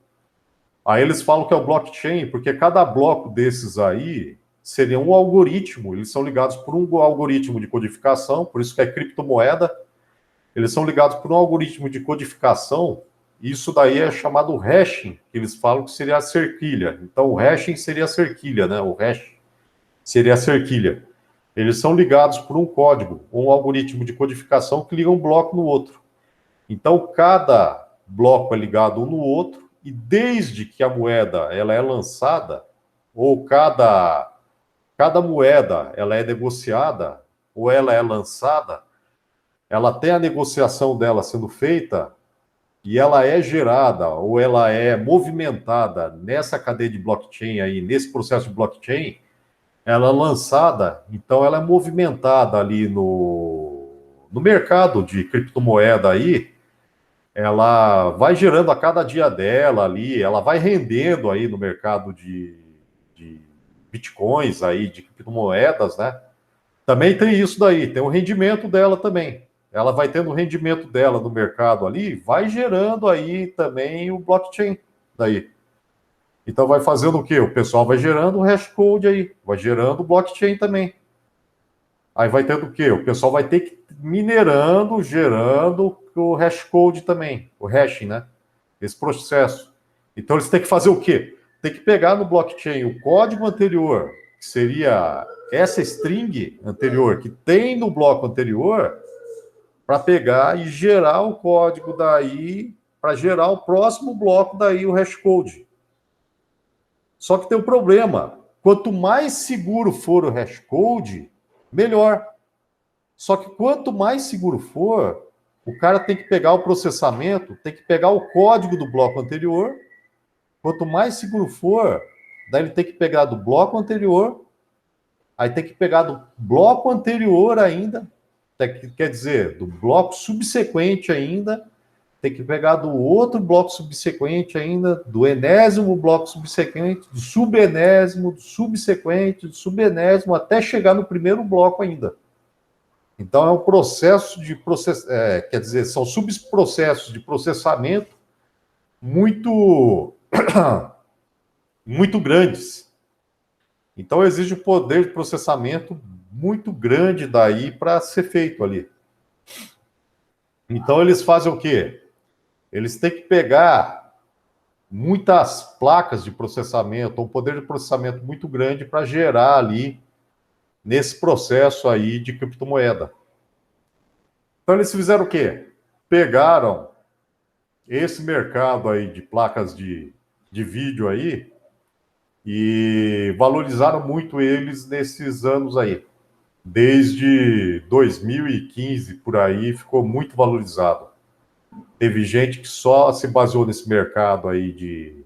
Aí eles falam que é o blockchain, porque cada bloco desses aí seria um algoritmo. Eles são ligados por um algoritmo de codificação, por isso que é criptomoeda. Eles são ligados por um algoritmo de codificação. Isso daí é chamado hashing, que eles falam que seria a cerquilha. Então, o hashing seria a cerquilha, né? O hash seria a cerquilha. Eles são ligados por um código, um algoritmo de codificação que liga um bloco no outro. Então, cada bloco é ligado um no outro, e desde que a moeda ela é lançada, ou cada moeda ela é negociada, ou ela é lançada, ela tem a negociação dela sendo feita, e ela é gerada, ou ela é movimentada nessa cadeia de blockchain aí, nesse processo de blockchain, ela é lançada, então ela é movimentada ali no mercado de criptomoeda aí, ela vai gerando a cada dia dela ali, ela vai rendendo aí no mercado de bitcoins aí, de criptomoedas, né? Também tem isso daí, tem o rendimento dela também. Ela vai tendo o rendimento dela no mercado ali, vai gerando aí também o blockchain daí. Então vai fazendo o quê? O pessoal vai gerando o hash code aí, vai gerando o blockchain também. Aí vai tendo o quê? O pessoal vai ter que ir minerando, gerando o hash code também, o hashing, né? Esse processo. Então eles têm que fazer o quê? Tem que pegar no blockchain o código anterior, que seria essa string anterior que tem no bloco anterior, para pegar e gerar o código daí, para gerar o próximo bloco daí, o hash code. Só que tem um problema. Quanto mais seguro for o hash code, melhor. Só que quanto mais seguro for, o cara tem que pegar o processamento, tem que pegar o código do bloco anterior. Quanto mais seguro for, daí ele tem que pegar do bloco anterior, aí tem que pegar do bloco anterior ainda, quer dizer, do bloco subsequente ainda, tem que pegar do outro bloco subsequente ainda, do enésimo bloco subsequente, do subenésimo, do subsequente, do subenésimo, até chegar no primeiro bloco ainda. Então é um processo de quer dizer, são subprocessos de processamento muito muito grandes. Então exige um poder de processamento muito grande daí para ser feito ali. Então eles fazem o quê? Eles têm que pegar muitas placas de processamento, um poder de processamento muito grande para gerar ali nesse processo aí de criptomoeda. Então eles fizeram o quê? Pegaram esse mercado aí de placas de vídeo aí e valorizaram muito eles nesses anos aí. Desde 2015 por aí ficou muito valorizado. Teve gente que só se baseou nesse mercado aí de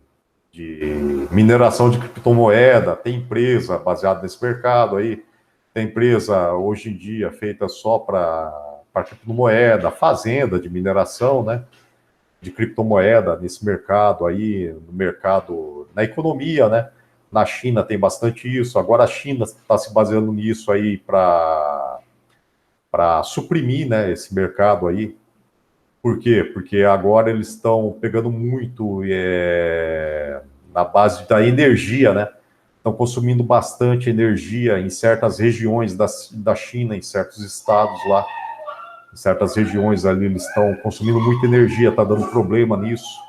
mineração de criptomoeda, tem empresa baseada nesse mercado aí, tem empresa hoje em dia feita só para criptomoeda, fazenda de mineração, né? De criptomoeda nesse mercado aí, no mercado, na economia, né? Na China tem bastante isso. Agora a China está se baseando nisso aí para suprimir, né, esse mercado aí. Por quê? Porque agora eles estão pegando muito na base da energia, né? Estão consumindo bastante energia em certas regiões da China, em certos estados lá. Em certas regiões ali eles estão consumindo muita energia, está dando problema nisso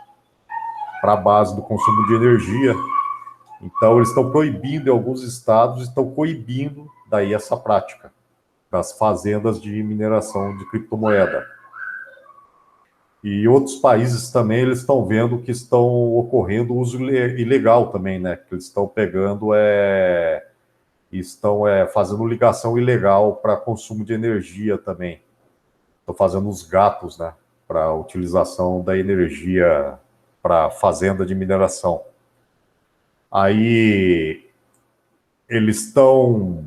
para a base do consumo de energia. Então eles estão proibindo em alguns estados, estão coibindo daí essa prática das fazendas de mineração de criptomoeda. E outros países também eles estão vendo que estão ocorrendo uso ilegal também, né? Que eles estão pegando estão fazendo ligação ilegal para consumo de energia também. Estão fazendo os gatos, né? Para a utilização da energia para fazenda de mineração. Aí eles estão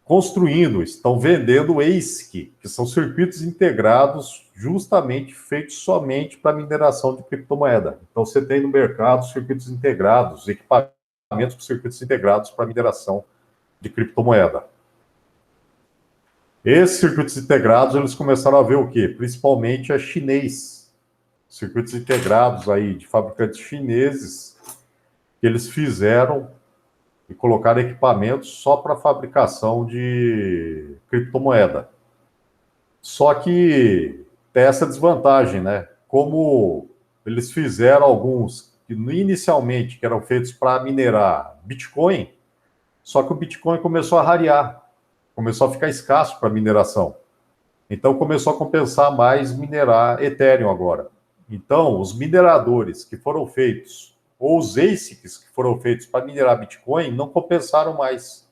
construindo, estão vendendo ASIC, que são circuitos integrados justamente feitos somente para mineração de criptomoeda. Então você tem no mercado circuitos integrados, equipamentos com circuitos integrados para mineração de criptomoeda. Esses circuitos integrados, eles começaram a ver o quê? Principalmente a chinês. Circuitos integrados aí de fabricantes chineses que eles fizeram e colocaram equipamentos só para fabricação de criptomoeda. Só que tem essa desvantagem, né? Como eles fizeram alguns que inicialmente que eram feitos para minerar Bitcoin, só que o Bitcoin começou a rarear, começou a ficar escasso para mineração. Então começou a compensar mais minerar Ethereum agora. Então, os mineradores que foram feitos, ou os ASICs que foram feitos para minerar Bitcoin, não compensaram mais.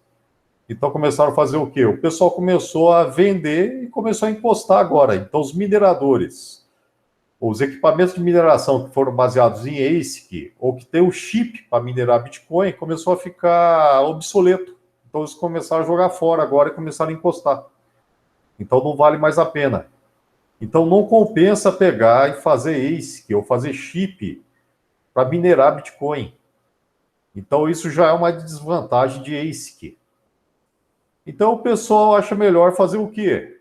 Então começaram a fazer o quê? O pessoal começou a vender e começou a encostar agora. Então os mineradores, os equipamentos de mineração que foram baseados em ASIC, ou que tem o chip para minerar Bitcoin, começou a ficar obsoleto. Então eles começaram a jogar fora agora e começaram a encostar. Então não vale mais a pena. Então não compensa pegar e fazer ASIC ou fazer chip para minerar Bitcoin. Então isso já é uma desvantagem de ASIC. Então o pessoal acha melhor fazer o quê?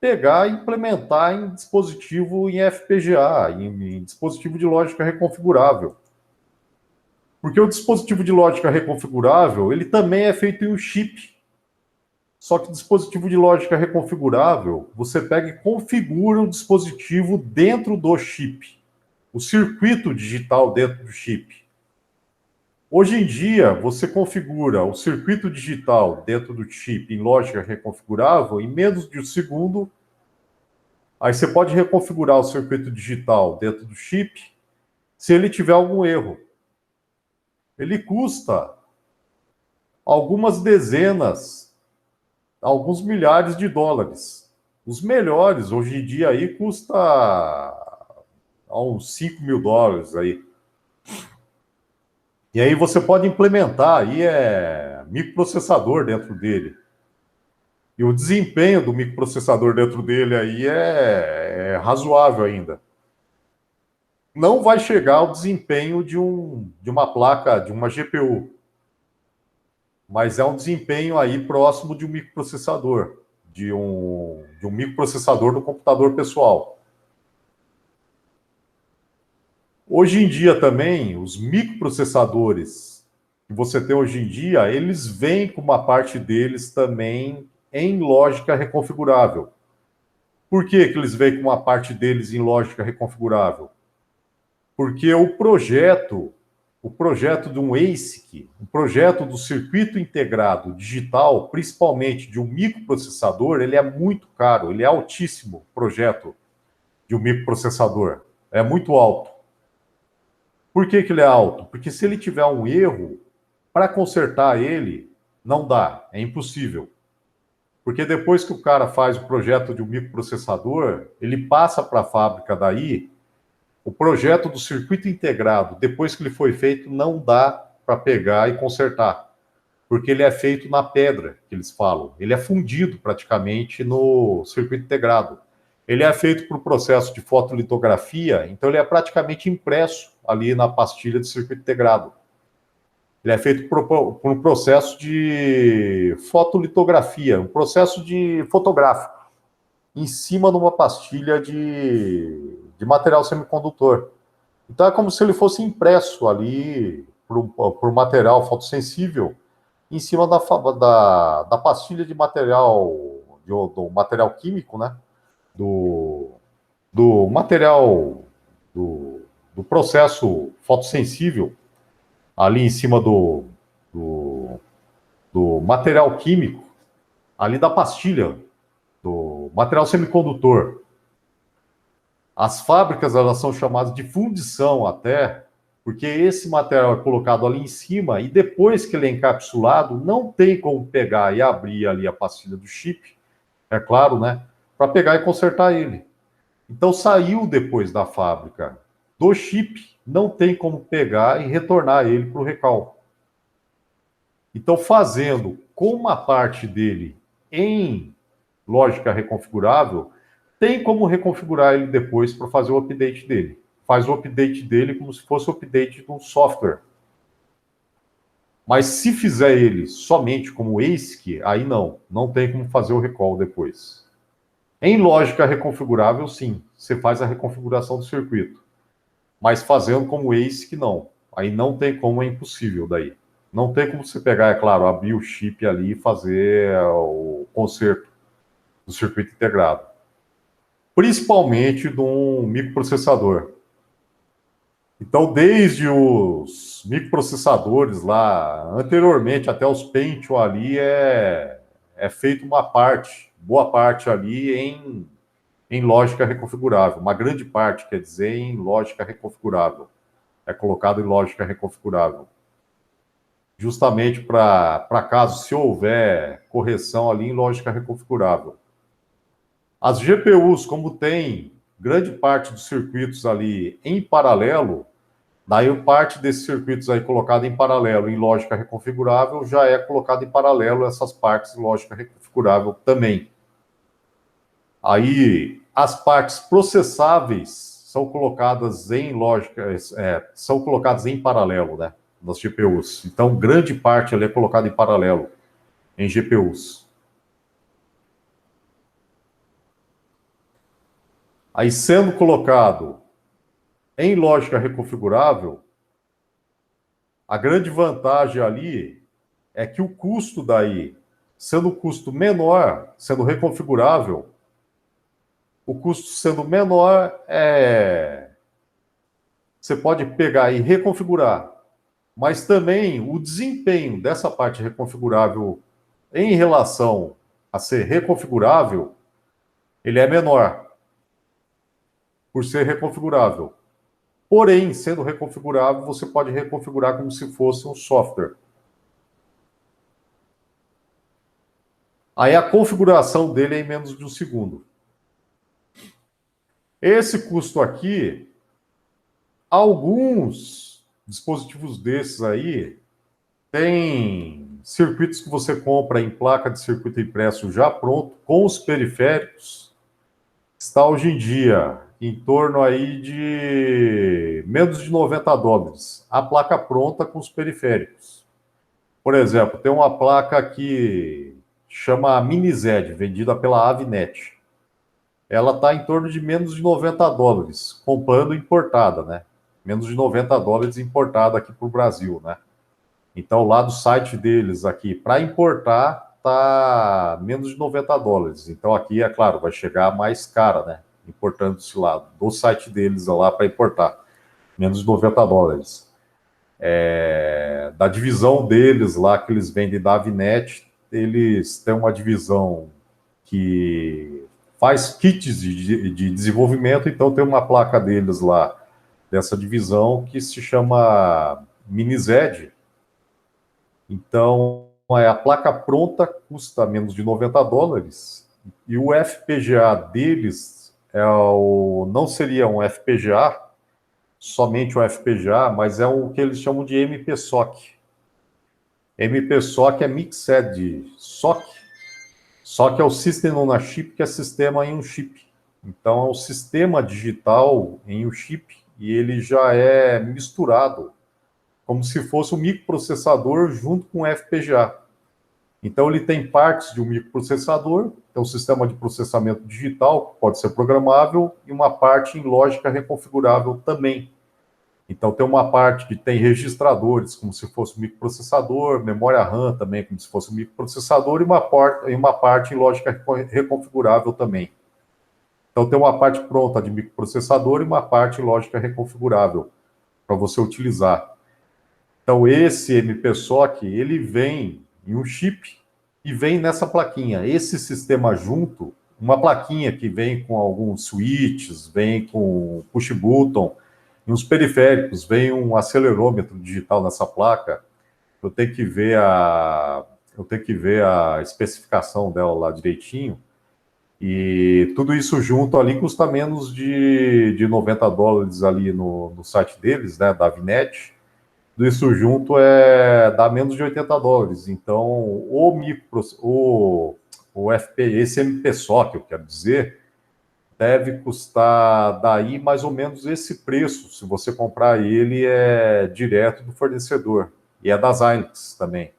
Pegar e implementar em dispositivo em FPGA, em dispositivo de lógica reconfigurável. Porque o dispositivo de lógica reconfigurável, ele também é feito em um chip. Só que dispositivo de lógica reconfigurável, você pega e configura o dispositivo dentro do chip, o circuito digital dentro do chip. Hoje em dia, você configura o circuito digital dentro do chip em lógica reconfigurável em menos de um segundo. Aí você pode reconfigurar o circuito digital dentro do chip se ele tiver algum erro. Ele custa algumas dezenas, alguns milhares de dólares. Os melhores, hoje em dia, aí custa uns 5 mil dólares aí. E aí você pode implementar aí microprocessador dentro dele. E o desempenho do microprocessador dentro dele aí é razoável ainda. Não vai chegar ao desempenho de uma placa, de uma GPU, mas é um desempenho aí próximo de um microprocessador, de um microprocessador do computador pessoal. Hoje em dia também, os microprocessadores que você tem hoje em dia, eles vêm com uma parte deles também em lógica reconfigurável. Por que eles vêm com uma parte deles em lógica reconfigurável? Porque o projeto de um ASIC, o projeto do circuito integrado digital, principalmente de um microprocessador, ele é muito caro, ele é altíssimo, o projeto de um microprocessador, é muito alto. Por que ele é alto? Porque se ele tiver um erro, para consertar ele, não dá, é impossível. Porque depois que o cara faz o projeto de um microprocessador, ele passa para a fábrica daí, o projeto do circuito integrado, depois que ele foi feito, não dá para pegar e consertar. Porque ele é feito na pedra, que eles falam. Ele é fundido praticamente no circuito integrado. Ele é feito por processo de fotolitografia, então ele é praticamente impresso ali na pastilha de circuito integrado. Ele é feito por um processo de fotolitografia, um processo de fotográfico, em cima de uma pastilha de material semicondutor. Então é como se ele fosse impresso ali por material fotossensível em cima da pastilha de material, do material químico, né? Do material do processo fotossensível ali em cima do, do material químico, ali da pastilha, do material semicondutor. As fábricas, elas são chamadas de fundição até, porque esse material é colocado ali em cima e depois que ele é encapsulado, não tem como pegar e abrir ali a pastilha do chip, é claro, né? Para pegar e consertar ele. Então saiu depois da fábrica do chip, não tem como pegar e retornar ele para o recal. Então, fazendo com uma parte dele em lógica reconfigurável, tem como reconfigurar ele depois para fazer o update dele. Faz o update dele como se fosse o update de um software. Mas se fizer ele somente como ASIC, aí não tem como fazer o recall depois. Em lógica reconfigurável, sim, você faz a reconfiguração do circuito. Mas fazendo como ASIC, não. Aí não tem como, é impossível daí. Não tem como você pegar, é claro, abrir o chip ali e fazer o conserto do circuito integrado. Principalmente de um microprocessador. Então, desde os microprocessadores lá, anteriormente, até os Pentium ali, é feito uma parte, boa parte ali em lógica reconfigurável. Uma grande parte, quer dizer, em lógica reconfigurável. É colocado em lógica reconfigurável. Justamente para caso, se houver correção ali em lógica reconfigurável. As GPUs, como tem grande parte dos circuitos ali em paralelo, daí parte desses circuitos aí colocado em paralelo em lógica reconfigurável já é colocado em paralelo essas partes em lógica reconfigurável também. Aí as partes processáveis são colocadas em lógica, são colocadas em paralelo, né, nas GPUs. Então, grande parte ali é colocada em paralelo em GPUs. Aí, sendo colocado em lógica reconfigurável, a grande vantagem ali é que o custo daí, sendo o custo menor, sendo reconfigurável, o custo sendo menor, você pode pegar e reconfigurar. Mas também o desempenho dessa parte reconfigurável em relação a ser reconfigurável, ele é menor por ser reconfigurável. Porém, sendo reconfigurável, você pode reconfigurar como se fosse um software. Aí a configuração dele é em menos de um segundo. Esse custo aqui, alguns dispositivos desses aí, tem circuitos que você compra em placa de circuito impresso já pronto, com os periféricos, está hoje em dia em torno aí de menos de US$ 90. A placa pronta com os periféricos. Por exemplo, tem uma placa que chama Minized, vendida pela Avinet. Ela está em torno de menos de US$ 90, comprando importada, né? Menos de US$ 90 importada aqui para o Brasil, né? Então, lá do site deles aqui, para importar, tá menos de US$ 90. Então, aqui, é claro, vai chegar mais cara, né? Importando esse lado. Do site deles lá para importar. Menos de US$ 90. Da divisão deles lá, que eles vendem da Avinet, eles têm uma divisão que faz kits de desenvolvimento, então tem uma placa deles lá, dessa divisão, que se chama Minized. Então, a placa pronta custa menos de US$ 90 e o FPGA deles não seria um FPGA, somente um FPGA, mas é o que eles chamam de MPSoC. MPSoC é Mixed SoC, só que é o System on a Chip, que é sistema em um chip. Então, é um sistema digital em um chip e ele já é misturado como se fosse um microprocessador junto com o FPGA. Então, ele tem partes de um microprocessador, é um sistema de processamento digital, pode ser programável, e uma parte em lógica reconfigurável também. Então, tem uma parte que tem registradores, como se fosse um microprocessador, memória RAM também, como se fosse um microprocessador, e uma parte em lógica reconfigurável também. Então, tem uma parte pronta de microprocessador e uma parte em lógica reconfigurável para você utilizar. Então, esse MPSoC, ele vem em um chip e vem nessa plaquinha. Esse sistema junto, uma plaquinha que vem com alguns switches, vem com push button, e uns periféricos, vem um acelerômetro digital nessa placa. Eu tenho que ver a especificação dela lá direitinho. E tudo isso junto ali custa menos de US$ 90 ali no site deles, né, da Avinet. Tudo isso junto dá menos de US$ 80. Então, esse MPSoC, eu quero dizer, deve custar daí mais ou menos esse preço, se você comprar ele direto do fornecedor. E é da Xilinx também,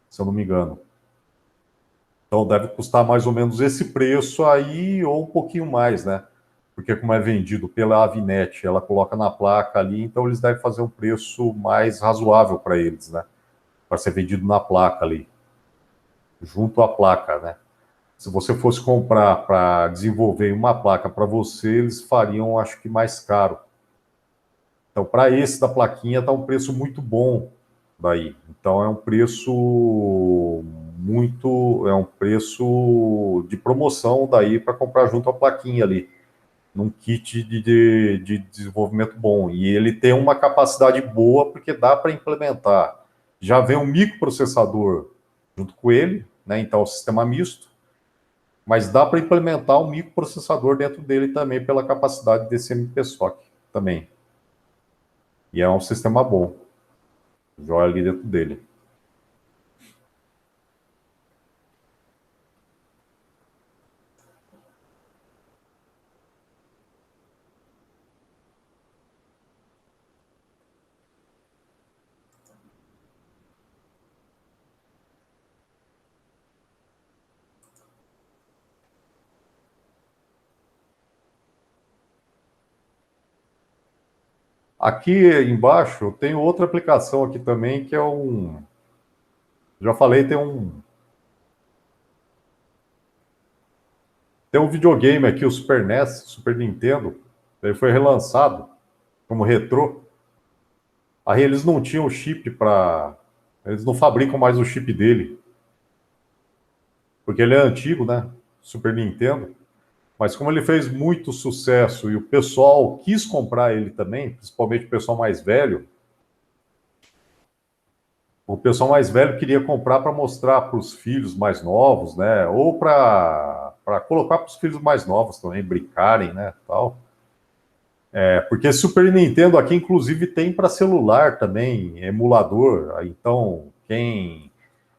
se eu não me engano. Então deve custar mais ou menos esse preço aí, ou um pouquinho mais, né? Porque como é vendido pela Avinet, ela coloca na placa ali, então eles devem fazer um preço mais razoável para eles, né? Para ser vendido na placa ali, junto à placa, né? Se você fosse comprar para desenvolver uma placa para você, eles fariam, acho que mais caro. Então, para esse da plaquinha, está um preço muito bom daí. Então, é um preço de promoção daí para comprar junto à plaquinha ali, num kit de desenvolvimento bom. E ele tem uma capacidade boa, porque dá para implementar. Já vem um microprocessador junto com ele, né? Então, é um sistema misto, mas dá para implementar um microprocessador dentro dele também, pela capacidade desse MPSoC também. E é um sistema bom. Joga ali dentro dele. Aqui embaixo tem outra aplicação aqui também, que é um. Já falei, tem um videogame aqui, o Super NES, Super Nintendo. Ele foi relançado como retrô. Aí eles não tinham chip para. Eles não fabricam mais o chip dele, porque ele é antigo, né? Super Nintendo. Mas como ele fez muito sucesso e o pessoal quis comprar ele também, principalmente o pessoal mais velho, o pessoal mais velho queria comprar para mostrar para os filhos mais novos, né? Ou para colocar para os filhos mais novos também brincarem, né? Tal. É, porque Super Nintendo aqui, inclusive, tem para celular também, emulador. Então, quem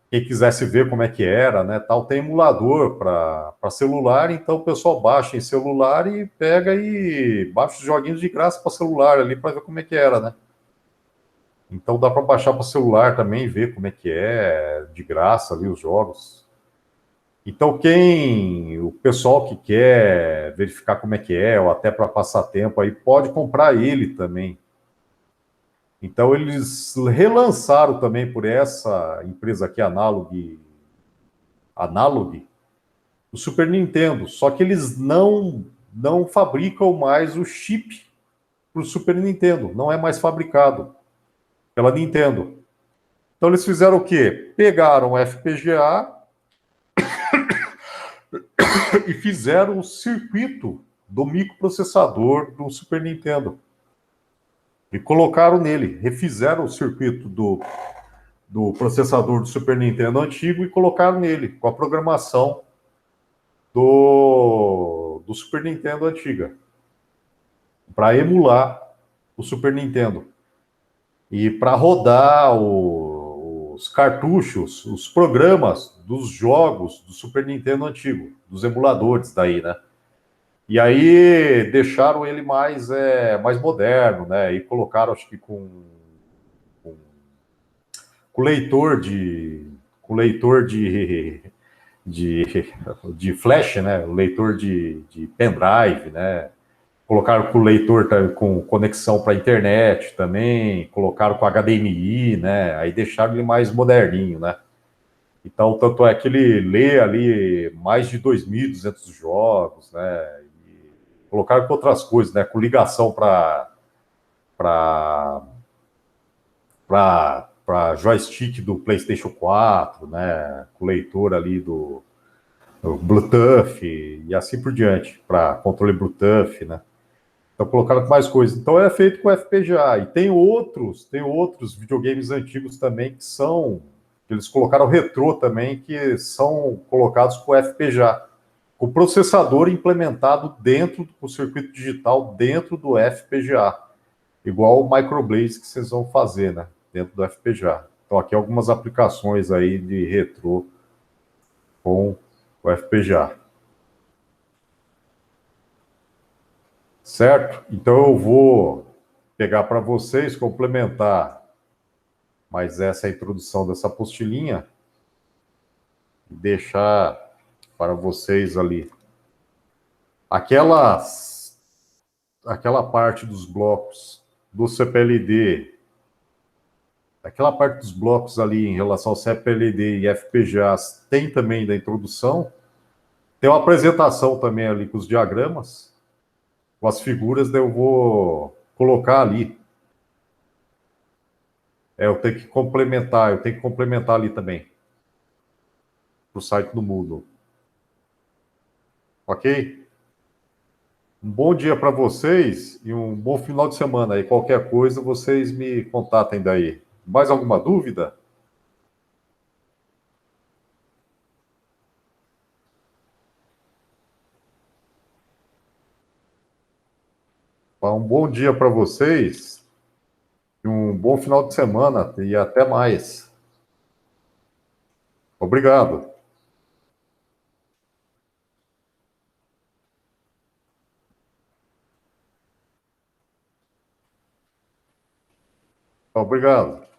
quisesse ver como é que era, né? Tal, tem emulador para celular. Então, o pessoal baixa em celular e pega e baixa os joguinhos de graça para celular ali para ver como é que era, né? Então dá para baixar para celular também, ver como é que é, de graça ali os jogos. Então o pessoal que quer verificar como é que é, ou até para passar tempo aí, pode comprar ele também. Então eles relançaram também por essa empresa aqui, Analog, o Super Nintendo. Só que eles não fabricam mais o chip para o Super Nintendo, não é mais fabricado pela Nintendo. Então eles fizeram o quê? Pegaram o FPGA e fizeram o circuito do microprocessador do Super Nintendo. E colocaram nele, refizeram o circuito do processador do Super Nintendo antigo e colocaram nele, com a programação do Super Nintendo antiga, para emular o Super Nintendo. E para rodar os cartuchos, os programas dos jogos do Super Nintendo antigo, dos emuladores daí, né? E aí deixaram ele mais moderno, né? E colocaram, acho que com, com leitor de, de flash, né? Leitor de pendrive, né? Colocaram com leitor com conexão para internet também, colocaram com HDMI, né? Aí deixaram ele mais moderninho, né? Então, tanto é que ele lê ali mais de 2.200 jogos, né? E colocaram com outras coisas, né? Com ligação para joystick do PlayStation 4, né? Com leitor ali do Bluetooth e assim por diante, para controle Bluetooth, né? Então colocaram mais coisas. Então é feito com FPGA. E tem outros videogames antigos também que eles colocaram retrô também, que são colocados com FPGA. O processador implementado dentro do circuito digital, dentro do FPGA. Igual o Microblaze que vocês vão fazer, né? Dentro do FPGA. Então aqui algumas aplicações aí de retrô com o FPGA. Certo? Então eu vou pegar para vocês, complementar mais essa introdução dessa apostilinha e deixar para vocês ali aquela parte dos blocos do CPLD, aquela parte dos blocos ali em relação ao CPLD e FPGAs tem também da introdução, tem uma apresentação também ali com os diagramas, com as figuras, daí eu vou colocar ali. Eu tenho que complementar ali também, para o site do Moodle. Ok? Um bom dia para vocês e um bom final de semana. E qualquer coisa, vocês me contatem daí. Mais alguma dúvida? Um bom dia para vocês e um bom final de semana e até mais. Obrigado. Obrigado.